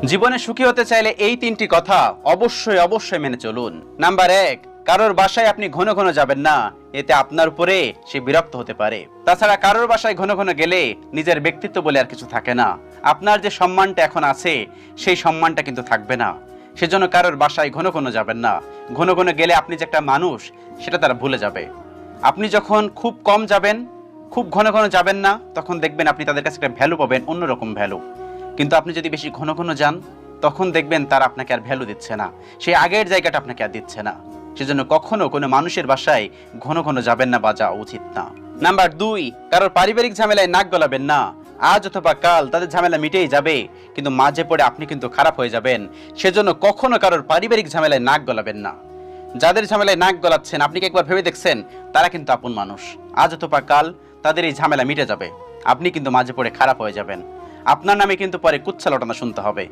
জীবনে সুখী হতে চাইলে এই তিনটি কথা অবশ্যই অবশ্যই মেনে চলুন। নাম্বার 1, কারোর বাসায় আপনি ঘন ঘন যাবেন না, এতে আপনার উপরে সে বিরক্ত হতে পারে। তাছাড়া কারোর বাসায় ঘন ঘন গেলে নিজের ব্যক্তিত্ব বলে আর কিছু থাকে না। আপনার যে সম্মানটা এখন আছে সেই সম্মানটা কিন্তু থাকবে না। সেজন্য কারোর বাসায় ঘন ঘন যাবেন না। ঘন ঘন গেলে আপনি যে একটা মানুষ সেটা তারা ভুলে যাবে। আপনি যখন খুব কম যাবেন, খুব ঘন ঘন যাবেন না, তখন দেখবেন আপনি তাদের কাছে একটা ভ্যালু পাবেন, অন্যরকম ভ্যালু। কিন্তু আপনি যদি বেশি ঘন ঘন যান, তখন দেখবেন তারা আপনাকে আর ভ্যালু দিচ্ছে না, সেই আগের জায়গাটা আপনাকে আর দিচ্ছে না। সেজন্য কখনো কোনো মানুষের বাসায় ঘন ঘন যাবেন না বা যাওয়া উচিত না। নাম্বার 2, কারোর পারিবারিক ঝামেলায় নাক গলাবেন না। আজ অথবা কাল তাদের ঝামেলা মিটেই যাবে, কিন্তু মাঝে পড়ে আপনি কিন্তু খারাপ হয়ে যাবেন। সেজন্য কখনো কারোর পারিবারিক ঝামেলায় নাক গলাবেন না। যাদের ঝামেলায় নাক গলাচ্ছেন, আপনি কি একবার ভেবে দেখছেন তারা কিন্তু আপন মানুষ। আজ অথবা কাল তাদের এই ঝামেলা মিটে যাবে, আপনি কিন্তু মাঝে পড়ে খারাপ হয়ে যাবেন। আপনার নামে কিন্তু পরে কুচ্ছা লটানো শুনতে হবে।